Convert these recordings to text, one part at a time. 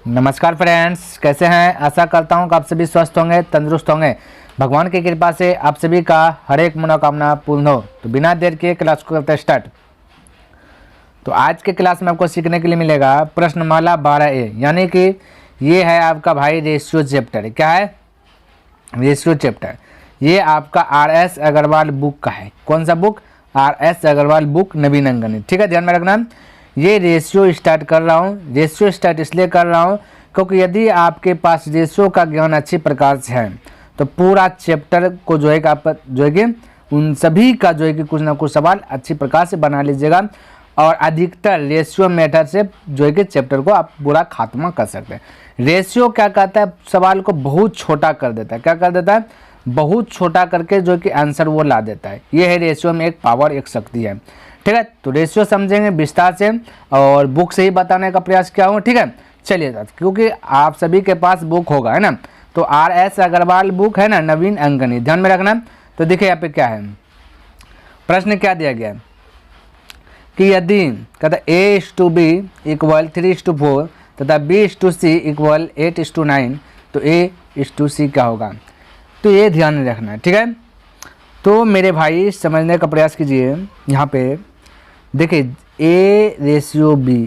नमस्कार फ्रेंड्स, कैसे हैं। आशा करता हूं कि आप सभी स्वस्थ होंगे, तंदुरुस्त होंगे। भगवान की कृपा से आप सभी का हर एक मनोकामना पूर्ण हो। तो बिना देर के क्लास को करते स्टार्ट। तो आज के क्लास में आपको सीखने के लिए मिलेगा प्रश्नमाला 12A, यानी कि ये है आपका भाई रेशियो चैप्टर। क्या है? Ratio chapter. ये आपका RS अग्रवाल बुक का है। कौन सा बुक? RS अग्रवाल बुक, नवीन अंकगणित। ठीक है, ध्यान में रखना। ये रेशियो स्टार्ट कर रहा हूँ। रेशियो स्टार्ट इसलिए कर रहा हूँ क्योंकि यदि आपके पास रेशियो का ज्ञान अच्छी प्रकार से है तो पूरा चैप्टर को जो है आप जो है कि उन सभी का जो है कि कुछ ना कुछ सवाल अच्छी प्रकार से बना लीजिएगा और अधिकतर रेशियो मेथड से जो है कि चैप्टर को आप पूरा खात्मा कर सकते हैं। रेशियो क्या कहता है? सवाल को बहुत छोटा कर देता है। क्या कर देता है? बहुत छोटा करके जो कि आंसर वो ला देता है। ये है रेशियो में एक पावर, एक शक्ति है। ठीक है, तो रेशियो समझेंगे विस्तार से और बुक से ही बताने का प्रयास किया हूँ। ठीक है, चलिए, क्योंकि आप सभी के पास बुक होगा, है ना। तो RS अग्रवाल बुक है ना, नवीन अंकगणित, ध्यान में रखना। तो देखिए यहाँ पे क्या है, प्रश्न क्या दिया गया है कि यदि कहता A/B इक्वल 3:4 तथा B/C इक्वल 8:9 तो A/C क्या होगा? तो ये ध्यान में रखना है। ठीक है, तो मेरे भाई समझने का प्रयास कीजिए। यहाँ पे देखिए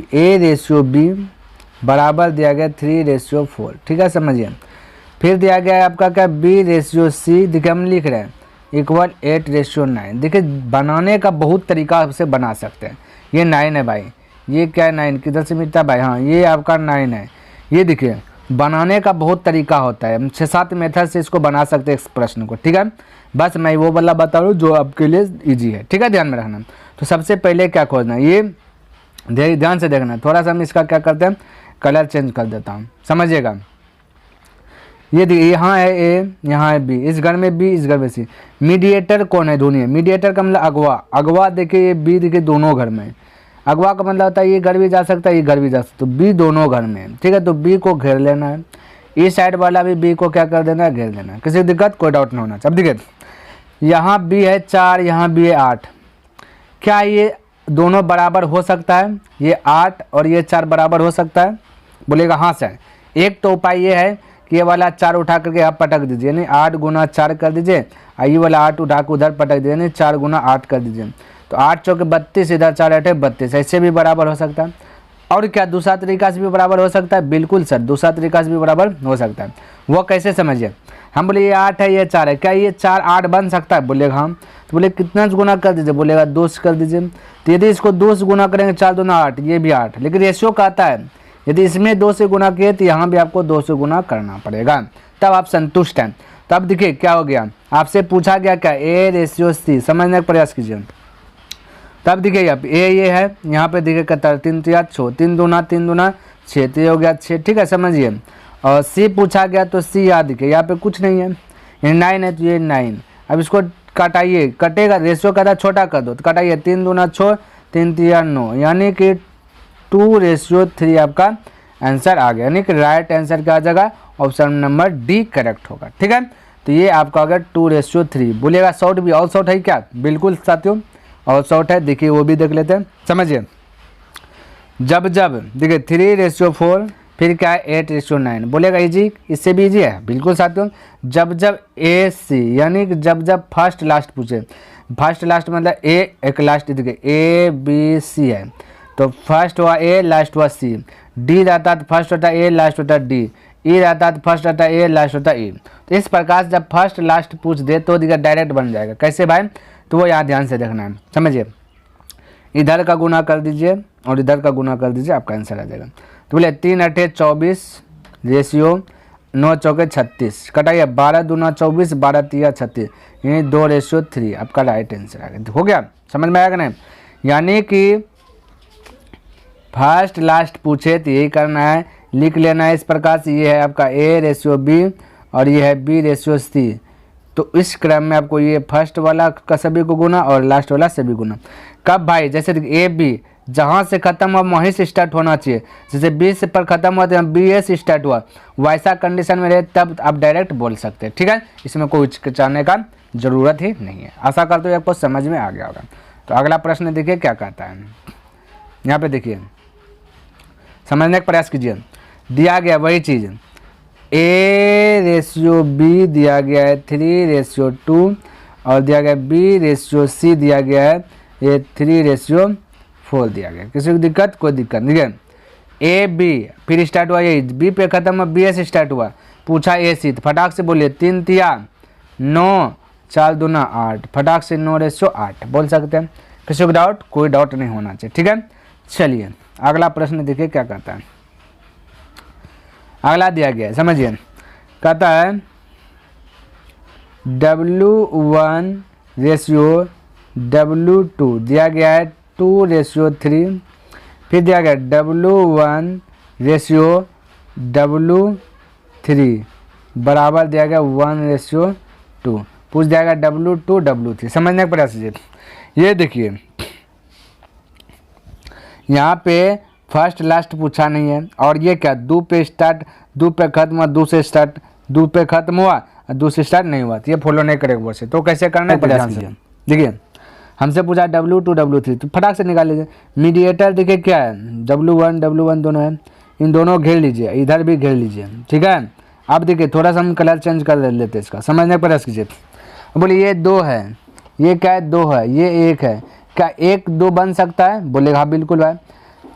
A/B बराबर दिया गया 3:4। ठीक है, समझिए। फिर दिया गया है आपका क्या, B/C, देखिए हम लिख रहे हैं इक्वल 8:9। देखिए बनाने का बहुत तरीका से बना सकते हैं। ये 9 है भाई, ये क्या है 9, किधर से मिलता है भाई? हाँ, ये आपका 9 है। ये देखिए बनाने का बहुत तरीका होता है, हम 6-7 मेथड से इसको बना सकते हैं इस प्रश्न को। ठीक है, बस मैं वो वाला बता रहा हूँ जो आपके लिए इजी है। ठीक है, ध्यान में रखना। तो सबसे पहले क्या खोजना है, ये ध्यान से देखना। थोड़ा सा हम इसका क्या करते हैं, कलर चेंज कर देता हूँ, समझिएगा। ये देखिए यहाँ है A, यहाँ है B, इस घर में B, इस घर में C। मीडिएटर कौन है? ढूंढिए। मीडिएटर का मतलब अगवा। अगवा देखिए ये B देखिए दोनों घर में। अगवा का मतलब होता है ये घर भी जा सकता है, ये घर भी जा सकता है, तो B दोनों घर में है। ठीक है, तो B को घेर लेना है। इस साइड वाला भी B को क्या कर देना है, घेर देना है। किसी दिक्कत, कोई डाउट नहीं होना चाहिए। अब देखिए यहाँ B है 4, यहाँ B है 8। क्या ये दोनों बराबर हो सकता है? ये 8 और ये 4 बराबर हो सकता है? बोलेगा हाँ सर। एक तो उपाय ये है कि ये वाला 4 उठा करके आप पटक दीजिए, नहीं 8 गुना 4 कर दीजिए, और ये वाला 8 उठा कर उधर पटक दीजिए, नहीं 4 गुना 8 कर दीजिए। तो 8 चौके 32, इधर 4 8 32, ऐसे भी बराबर हो सकता है। और क्या दूसरा तरीका से भी बराबर हो सकता है? बिल्कुल सर, दूसरा तरीका से भी बराबर हो सकता है। वो कैसे समझिए? हम बोले ये 8 है, ये 4 है, क्या ये 4 8 बन सकता है? बोलेगा हाँ। तो बोले कितना गुना कर दीजिए? बोलेगा 2 से कर दीजिए। तो यदि इसको 2 से गुना करेंगे 4 दूना 8, ये भी 8, लेकिन रेशियो कहता है यदि इसमें 2 से गुना किए तो यहाँ भी आपको 2 से गुना करना पड़ेगा, तब आप संतुष्ट हैं। तब देखिए क्या हो गया, आपसे पूछा गया क्या, A/C, समझने का प्रयास कीजिए। तब देखिए यहाँ पे A ये है, यहाँ पे देखिए 3 3 6, 3 दूना 6, तो ये हो गया 6। ठीक है, समझिए। और C पूछा गया तो C याद देखिए यहाँ पे कुछ नहीं है, ये 9 है तो ये 9। अब इसको कटाइए, कटेगा, रेशियो कहता छोटा कर दो, तो कटाइए 3 दूना 6, 3 3 9, यानी कि 2:3 आपका आंसर आ गया। यानी कि राइट आंसर क्या आ जाएगा? ऑप्शन नंबर D करेक्ट होगा। ठीक है, तो ये आपका आ गया 2:3। बोलिएगा शॉर्ट भी, और शॉर्ट है क्या? बिल्कुल साथियों, और शॉर्ट है। देखिए वो भी देख लेते हैं, समझिए। जब देखिए 3:4, फिर क्या है 8:9। बोलेगा इजी, इससे भी इजी है। बिल्कुल साथियों, जब AC, यानी कि जब फर्स्ट लास्ट पूछे, फर्स्ट लास्ट मतलब A एक लास्ट, देखिए ABC है तो फर्स्ट हुआ A, लास्ट हुआ C। D रहता है तो फर्स्ट होता है A, लास्ट होता है D। E रहता है तो फर्स्ट होता है A, लास्ट होता है E। तो इस प्रकार से जब फर्स्ट लास्ट पूछ दे तो देखिए डायरेक्ट बन जाएगा। कैसे भाई? तो वो यहाँ ध्यान से देखना है, समझिए। इधर का गुना कर दीजिए और इधर का गुना कर दीजिए, आपका आंसर आ जाएगा। तो बोले 3 8 24, रेशियो 9 चौके 36, कटाइए 12 दूना 24, 12 3 36, यानी 2:3, आपका राइट आंसर आ गया। हो गया, समझ में आएगा नहीं? यानी कि फर्स्ट लास्ट पूछे तो यही करना है, लिख लेना है इस प्रकार से। ये है आपका A/B और ये है B/C। तो इस क्रम में आपको ये फर्स्ट वाला का सभी को गुना और लास्ट वाला सभी गुना। कब भाई? जैसे AB जहाँ से खत्म हुआ वहीं से स्टार्ट होना चाहिए। जैसे B से पर खत्म हुआ तो BA से स्टार्ट हुआ, वैसा कंडीशन में रहे तब आप डायरेक्ट बोल सकते हैं। ठीक है, इसमें कोई हिचकिचाने का जरूरत ही नहीं है। आशा करते हो आपको समझ में आ गया होगा। तो अगला प्रश्न देखिए क्या कहता है। यहाँ पे देखिए, समझने का प्रयास कीजिए। दिया गया वही चीज़, A/B दिया गया है 3/2 और दिया गया B/C दिया गया है ये 3/4 दिया गया। किसी को दिक्कत? कोई दिक्कत नहीं है। AB फिर स्टार्ट हुआ, यही B पे खत्म हुआ, B से स्टार्ट हुआ, पूछा AC, तो फटाक से बोलिए 3 तिया 9, 4 दूना 8, फटाक से 9/8 बोल सकते हैं। किसी को डाउट? कोई डाउट नहीं होना चाहिए, ठीक है। चलिए अगला प्रश्न देखिए क्या कहता है। अगला दिया गया है, समझिए, कहता है W1/W2 दिया गया है 2/3, फिर दिया गया W1/W3 बराबर दिया गया 1/2, पूछ जाएगा W2 W3। समझने का प्रयास कीजिए। ये देखिए यहाँ पे फर्स्ट लास्ट पूछा नहीं है, और ये क्या, 2 पे स्टार्ट, 2 पे खत्म हुआ, 2 से स्टार्ट, 2 पे खत्म हुआ, 2 से स्टार्ट नहीं हुआ, तो ये फॉलो नहीं करेगा वो से। तो कैसे करना है प्रयास कीजिए। देखिए हमसे पूछा W2 W3, तो फटाक से निकाल लीजिए। मीडिएटर देखिए क्या है, W1 दोनों है, इन दोनों घेर लीजिए, इधर भी घेर लीजिए, ठीक है। अब देखिए थोड़ा सा हम कलर चेंज कर लेते हैं इसका, समझने का प्रयास कीजिए। बोलिए ये 2 है, ये क्या है 2 है, ये 1 है, क्या 1 2 बन सकता है? बोलेगा हाँ बिल्कुल भाई।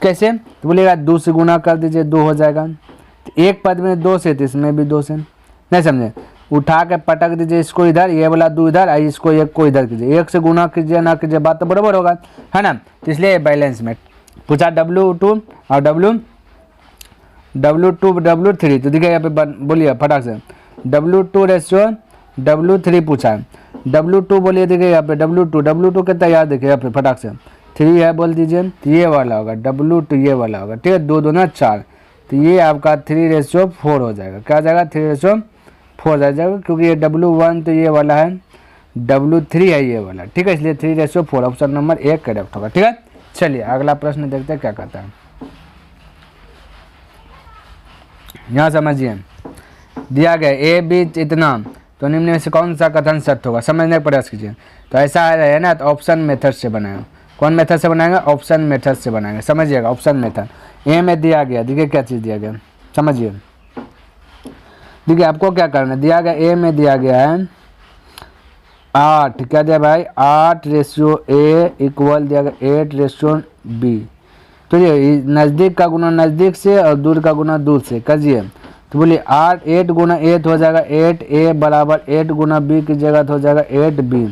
कैसे? तो बोलेगा 2 से गुना कर दीजिए, 2 हो जाएगा। तो एक पद में 2 से, तो इसमें भी 2 से, नहीं समझे, उठा के पटक दीजिए इसको इधर, ये वाला 2 इधर, आई इसको 1 को इधर कीजिए, 1 से गुना कीजिए ना कीजिए, बात तो बराबर होगा, है ना। तो इसलिए बैलेंस में पूछा W2 और W2 W3, तो देखिए यहाँ पे बोलिए फटाक से W2/W3 पूछा है। W2 बोलिए, देखिए यहाँ पे W2 कितना याद, देखिए यहाँ पे फटाक से 3 है बोल दीजिए, तो ये वाला होगा W2, ये वाला होगा, ठीक है। 2 2 4, तो ये आपका 3/4 हो जाएगा। क्या जाएगा? 3/4 आ जाएगा, क्योंकि ये W1 तो ये वाला है, W3 है ये वाला, ठीक है, इसलिए 3/4 ऑप्शन नंबर 1 करेक्ट होगा, ठीक है। चलिए अगला प्रश्न देखते हैं क्या कहता है। यहाँ समझिए, दिया गया AB इतना, तो निम्न में से कौन सा कथन सत्य होगा? समझने का प्रयास कीजिए। तो ऐसा है ना, तो ऑप्शन मेथड से बनाएगा। कौन मेथड से बनाएंगे? ऑप्शन मेथड से बनाएंगे, समझिएगा। ऑप्शन मेथड ए में दिया गया, देखिए क्या चीज़ दिया गया, समझिए। देखिए आपको क्या करना है, दिया गया ए में दिया गया है 8, क्या दिया भाई 8/A इक्वल दिया गया 8/B। तो ये नज़दीक का गुना नज़दीक से और दूर का गुना दूर से करिए। तो बोलिए 8 गुना 8 हो जाएगा 8A बराबर 8 गुना B की जगह तो हो जाएगा 8B,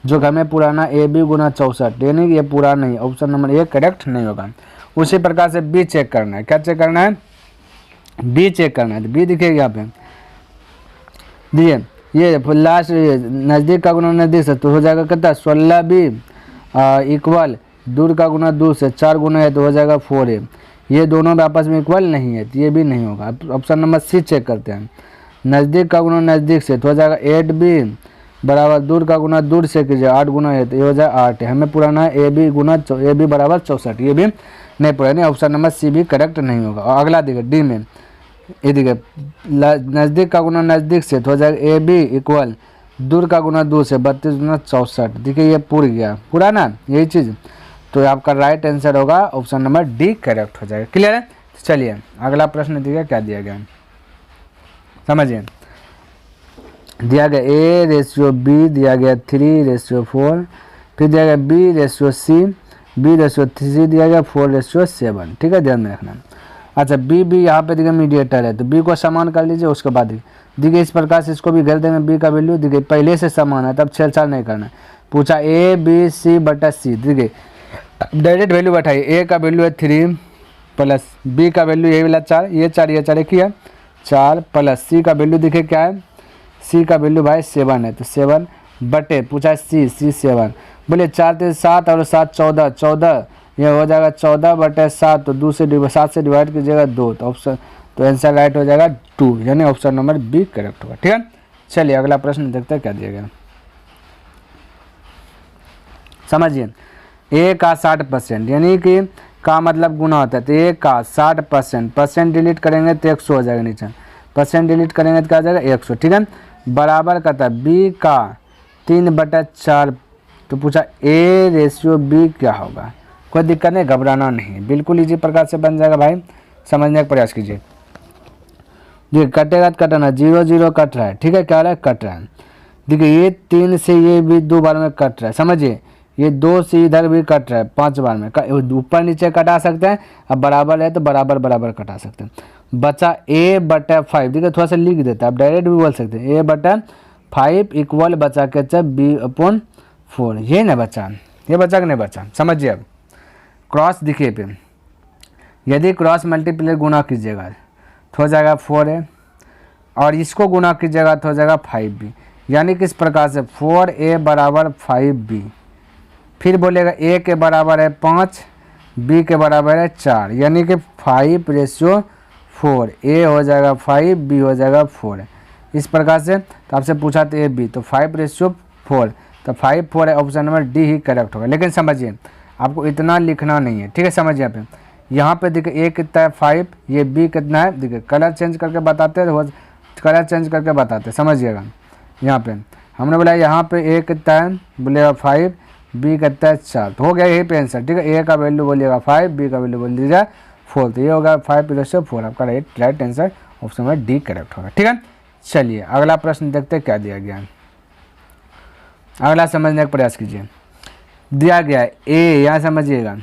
जो कि हमें पुराना AB गुना 64, यानी कि ये पूरा नहीं, ऑप्शन नंबर 1 करेक्ट नहीं होगा। उसी प्रकार से B चेक करना है। क्या चेक करना है? B चेक करना है। तो B दिखेगा यहाँ पे, दिए ये लास्ट नज़दीक का गुना नज़दीक से, तो हो जाएगा कितना 16B इक्वल दूर का गुना दूर से 4 गुना है, तो हो जाएगा 4A। ये दोनों में आपस में इक्वल नहीं है, तो ये भी नहीं होगा। ऑप्शन नंबर C चेक करते हैं। नज़दीक का गुना नज़दीक से, तो हो जाएगा 8B बराबर दूर का गुना दूर से कीजिए 8 गुना है, तो ये हो जाएगा 8 है। हमें पुराना है AB गुना AB बराबर 64, ये भी नहीं पुरानी, ऑप्शन नंबर C भी करेक्ट नहीं होगा। और अगला देखिए D में, ये देखिए नज़दीक का गुना नज़दीक से, तो हो जाएगा AB इक्वल दूर का गुना दूर से 32 गुना 64, देखिए ये पूर गया, पूरा ना यही चीज़, तो आपका राइट आंसर होगा ऑप्शन नंबर D करेक्ट हो जाएगा। क्लियर है? चलिए अगला प्रश्न देखिए क्या दिया गया, समझिए। दिया गया A/B दिया गया 3/4, फिर दिया गया B/C, B/3 दिया गया 4/7, ठीक है, ध्यान में रखना। अच्छा B यहाँ पे देखिए मीडिएटर है, तो B को समान कर लीजिए। उसके बाद देखिए इस प्रकार से इसको भी कर देंगे, B का वैल्यू देखिए पहले से समान है, तब छेड़छाड़ नहीं करना है। पूछा A/B/C/C, देखिए डायरेक्ट वैल्यू बैठाइए। A का वैल्यू है 3 प्लस B का वैल्यू ये वाला 4, ये 4 ये 4 एक ही है 4 प्लस C का वैल्यू देखिए क्या है, C का वैल्यू भाई 7 है, तो 7 बटे पूछा C 7, बोले 4 से 7 और 7 14, ये हो जाएगा 14/7, तो 7 से डिवाइड कीजिएगा 2, तो ऑप्शन तो आंसर राइट हो जाएगा 2, यानी ऑप्शन नंबर B करेक्ट होगा, ठीक है। चलिए अगला प्रश्न देखते हैं क्या दिया गया, समझिए। A का 60%, यानी कि का मतलब गुना होता है, तो A का 60%, परसेंट डिलीट करेंगे तो 100 हो जाएगा नीचे, परसेंट डिलीट करेंगे तो क्या आ जाएगा 100, ठीक है। बराबर करता है B का 3/4, तो पूछा A/B क्या होगा। कोई दिक्कत नहीं, घबराना नहीं, बिल्कुल इसी प्रकार से बन जाएगा भाई, समझने का प्रयास कीजिए। देखिए कटेगा तो कटना, 0 0 कट रहा है, ठीक है, क्या हो रहा है, कट रहा है। देखिए ये 3 से ये भी 2 बार में कट रहा है, समझिए, ये 2 से इधर भी कट रहा है 5 बार में, ऊपर नीचे कटा सकते हैं, अब बराबर है तो बराबर बराबर कटा सकते हैं। बचा a/5, देखिए थोड़ा सा लिख देता है, आप डायरेक्ट भी बोल सकते हैं, a/5 इक्वल बचा के अच्छा b/4, ये ना बचा, ये बचा कि नहीं बचा, समझिए। अब क्रॉस दिखिए पे, यदि क्रॉस मल्टीप्लाई गुना कीजिएगा तो हो जाएगा 4a, और इसको गुना कीजिएगा तो हो जाएगा 5b, यानी किस प्रकार से 4a बराबर 5b, फिर बोलेगा a के बराबर है 5, b के बराबर है 4, यानी कि 5:4, a हो जाएगा 5, b हो जाएगा 4, इस प्रकार से। तो आपसे पूछा तो a b, तो 5:4, तो 5 4 है, ऑप्शन नंबर डी ही करेक्ट होगा। लेकिन समझिए आपको इतना लिखना नहीं है, ठीक है, समझिए यहाँ पे देखिए a कितना है 5, ये b कितना है, देखिए कलर चेंज करके बताते हैं, कलर चेंज करके बताते हैं, समझिएगा। यहाँ पे हमने बोला यहाँ पे a कितना है, बोलेगा 5, b कितना है 4, तो हो गया यही पे आंसर, ठीक है। a का वैल्यू बोलिएगा 5, b का वैल्यू बोल दीजिएगा 4, तो ये होगा 5:4, आपका right answer option number D correct होगा, ठीक है। चलिए अगला प्रश्न देखते हैं क्या दिया गया है, अगला समझने का प्रयास कीजिए। दिया गया है a, यहाँ समझिएगा,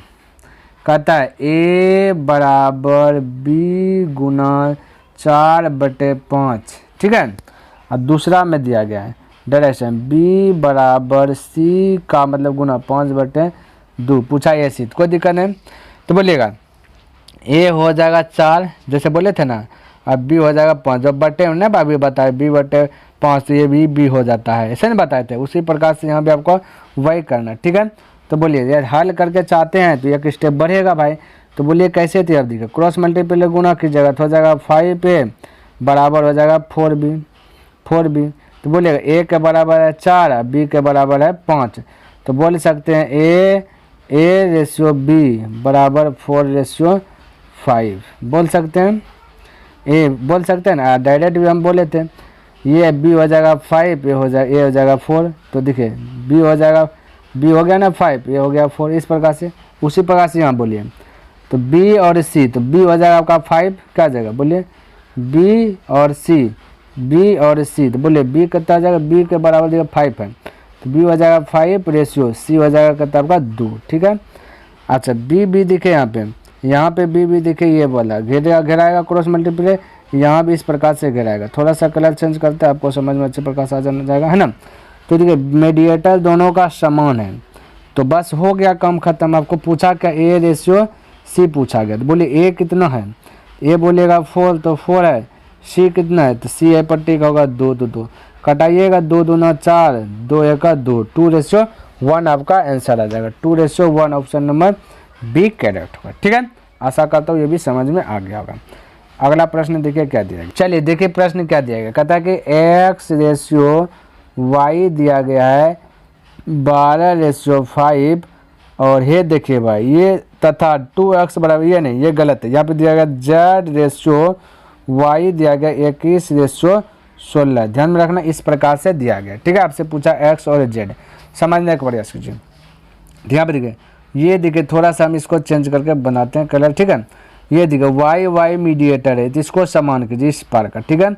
कहता है a बराबर b गुना 4/5, ठीक है। और दूसरा में दिया गया है डायरेक्शन b बराबर c का मतलब गुना 5/2, पूछा ये सीध, कोई दिक्कत नहीं। तो बोलिएगा a हो जाएगा 4 जैसे बोले थे ना, अब b हो जाएगा 5, जब बटे ना अभी बताए b/5, तो ये भी b हो जाता है, ऐसे नहीं बताए थे, उसी प्रकार से यहाँ भी आपको वही करना, ठीक है। तो बोलिए यार हल करके चाहते हैं तो एक स्टेप बढ़ेगा भाई, तो बोलिए कैसे थे, अब देखिए क्रॉस मल्टीप्लाई गुना कीजिएगा तो हो जाएगा 5a बराबर हो जाएगा 4b, तो बोलिएगा a के बराबर है 4, b के बराबर है 5, तो बोल सकते हैं a/b बराबर 4/5, बोल सकते हैं, a बोल सकते हैं ना, डायरेक्ट भी हम बोले थे, ये b हो जाएगा 5, a हो जाएगा 4, तो देखिए b हो जाएगा, b हो गया ना 5, ये हो गया 4, इस प्रकार से, उसी प्रकार से यहाँ बोलिए। तो b और c, तो b हो जाएगा आपका 5, क्या आ जाएगा बोलिए, b और c, तो बोलिए b कितना आ जाएगा, b के बराबर देखिए 5 है, तो b हो जाएगा 5/c हो जाएगा कितना आपका 2, ठीक है। अच्छा b दिखे यहाँ पे b दिखे, ये वाला घेराएगा क्रॉस मल्टीप्लाई, यहाँ भी इस प्रकार से घेराएगा, थोड़ा सा कलर चेंज करते हैं, आपको समझ में अच्छे प्रकार से आ जाएगा, है ना। तो देखिए मीडिएटर दोनों का समान है, तो बस हो गया काम खत्म। आपको पूछा क्या a/c पूछा गया, तो बोलिए a कितना है, a बोलिएगा 4, तो 4 है, c कितना है, तो c है पट्टी का होगा 2, तो 2 कटाइएगा, 2 दूना 4, 2 1 2, 2:1 आपका आंसर आ जाएगा, 2:1 ऑप्शन नंबर बी करेक्ट होगा, ठीक है। आशा करता हूँ ये भी समझ में आ गया होगा। अगला प्रश्न देखिए क्या दिया गया, चलिए देखिए प्रश्न क्या दिया गया, कहता है कि x/y दिया गया है 12/5, और ये देखिए भाई ये तथा 2x बराबर, ये नहीं, ये गलत है, यहाँ पे दिया गया z/y दिया गया 21/16, ध्यान में रखना, इस प्रकार से दिया गया, ठीक है। आपसे पूछा x और z, समझने का प्रयास कीजिए। ध्यान पे देखिए, ये देखिए थोड़ा सा हम इसको चेंज करके बनाते हैं कलर, ठीक है। ये देखिए y मीडिएटर है, तो इसको समान कीजिए इस पार का, ठीक है।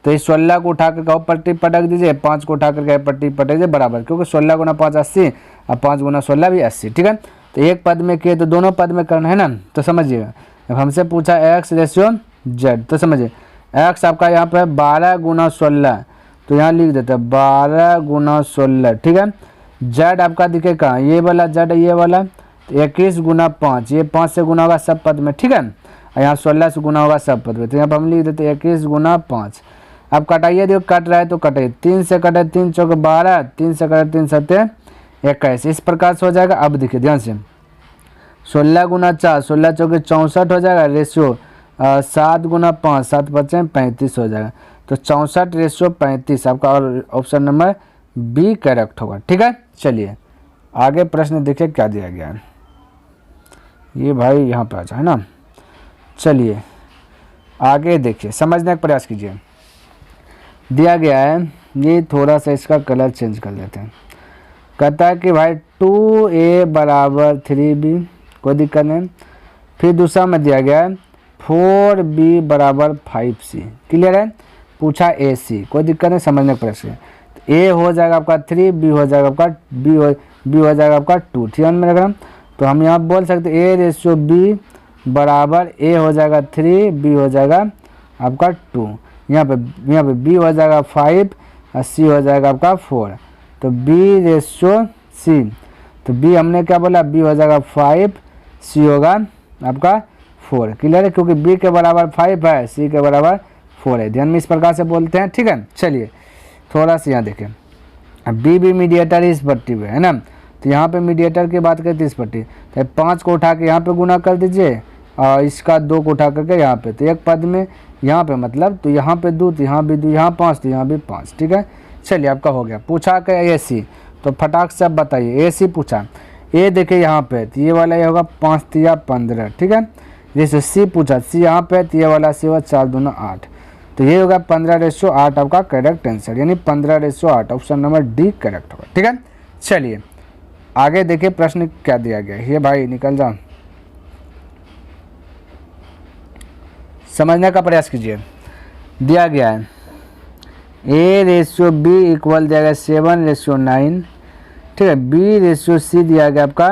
तो इस 16 को उठा करके पट्टी पटक दीजिए, 5 को उठा करके पट्टी पटक दीजिए बराबर, क्योंकि 16 गुना 5 80, और 5 गुना 16 भी 80, ठीक है। तो एक पद में किए तो दोनों पद में करना है ना, तो समझिएगा। अब हमसे पूछा x/z, तो समझिए x आपका यहाँ पे 12 गुना 16, तो यहाँ लिख देते हैं 12 गुना 16, ठीक है। z आपका दिखे कहाँ, ये वाला z, ये वाला 21 गुना 5, ये 5 से गुना होगा सब पद में, ठीक है, और यहाँ 16 से गुना होगा सब पद में, तो यहाँ पर हम लिख देते हैं 21 गुना 5। अब कटाइए, देखो कट रहा है तो कटाइए, 3 से कटे 3 चौके 12, 3 से कटे 3 7 21, इस प्रकार से हो जाएगा। अब देखिए ध्यान से, 16 गुना 4, 16 चौके 64 हो जाएगा, रेशियो 7 गुना 5, 7 5 35 हो जाएगा, तो 64/35 आपका और ऑप्शन नंबर बी करेक्ट होगा, ठीक है। चलिए आगे प्रश्न देखिए क्या दिया गया है, ये भाई यहाँ पे आ जाए ना। चलिए आगे देखिए, समझने का प्रयास कीजिए। दिया गया है, ये थोड़ा सा इसका कलर चेंज कर लेते हैं। कहता है कि भाई 2a बराबर 3b, कोई दिक्कत नहीं। फिर दूसरा में दिया गया है 4b बराबर 5c। क्लियर है। पूछा ac, कोई दिक्कत नहीं, समझने का प्रश्न है। तो a हो जाएगा आपका 3, b हो जाएगा आपका b हो जाएगा आपका 2। ठीक है मेरा ग्राम। तो हम यहाँ बोल सकते a रेशियो b बराबर a हो जाएगा 3, b हो जाएगा आपका 2। यहाँ पे b हो जाएगा 5 और c हो जाएगा आपका 4। तो b रेशियो c, तो b हमने क्या बोला, b हो जाएगा 5, c होगा आपका 4। क्लियर है, क्योंकि b के बराबर 5 है, c के बराबर 4 है। ध्यान में इस प्रकार से बोलते हैं। ठीक है, चलिए थोड़ा सा यहाँ देखें। अब b भी मीडिएटर इस पट्टी पे है ना, तो यहाँ पे मीडिएटर की बात करते इस पट्टी, तो 5 को उठा के यहाँ पे गुना कर दीजिए और इसका 2 को उठा करके यहाँ पे, तो एक पद में यहाँ पे मतलब, तो यहाँ पे 2, तो यहाँ भी 2, यहाँ 5, तो यहाँ भी 5। ठीक है, चलिए आपका हो गया। पूछा क्या ac, तो फटाक से आप बताइए ac पूछा। a देखिए यहाँ पे, तो ये वाला ये होगा 5 तिया 15। ठीक है, जैसे c पूछा, c यहाँ पे, तो ये वाला c होगा 4 दूना 8, तो ये होगा 15:8 आपका करेक्ट आंसर, यानी 15:8 ऑप्शन नंबर डी करेक्ट होगा। ठीक है, चलिए आगे देखिए प्रश्न क्या दिया गया है। ये भाई निकल जाओ, समझने का प्रयास कीजिए। दिया गया है a रेशियो b इक्वल दिया गया 7:9। ठीक है, b रेशियो c दिया गया आपका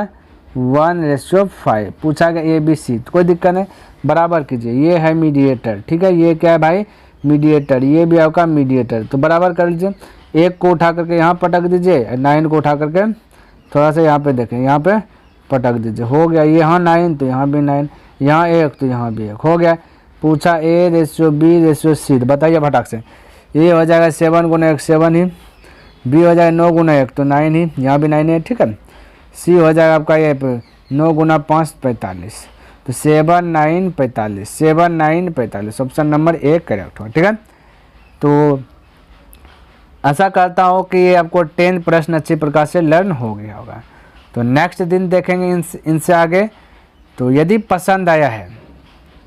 1:5। पूछा गया a b c, तो कोई दिक्कत नहीं, बराबर कीजिए। ये है मीडिएटर। ठीक है, ये क्या है भाई, मीडिएटर, ये भी आपका मीडिएटर, तो बराबर कर लीजिए। 1 को उठा करके यहाँ पटक दीजिए, 9 को उठा करके थोड़ा सा यहाँ पे देखें, यहाँ पे पटक दीजिए, हो गया। यहाँ 9 तो यहाँ भी 9, यहाँ 1 तो यहाँ भी 1, हो गया। पूछा a ratio b ratio c, बताइए फटाक से। a हो जाएगा 7 गुना 1 7 ही, b हो जाएगा 9 गुना 1 तो 9 ही, यहाँ भी 9 है। ठीक है, c हो जाएगा आपका ये 9 गुना 5 45, तो 7 9 45, 7 9 45, ऑप्शन नंबर ए करेक्ट हो। ठीक है, तो आशा करता हूँ कि ये आपको 10 प्रश्न अच्छी प्रकार से लर्न हो गया होगा। तो नेक्स्ट दिन देखेंगे इनसे आगे। तो यदि पसंद आया है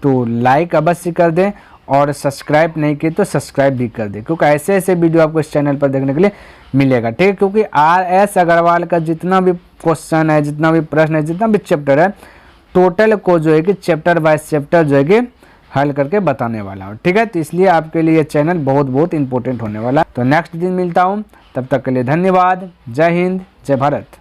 तो लाइक अवश्य कर दें और सब्सक्राइब नहीं किए तो सब्सक्राइब भी कर दें, क्योंकि ऐसे ऐसे वीडियो आपको इस चैनल पर देखने के लिए मिलेगा। ठीक है, क्योंकि RS अग्रवाल का जितना भी क्वेश्चन है, जितना भी प्रश्न है, जितना भी चैप्टर है, टोटल को जो है कि चैप्टर बाय चैप्टर जो है कि हल करके बताने वाला हूँ। ठीक है, तो इसलिए आपके लिए चैनल बहुत बहुत इंपॉर्टेंट होने वाला है। तो नेक्स्ट दिन मिलता हूँ, तब तक के लिए धन्यवाद। जय हिंद, जय भारत।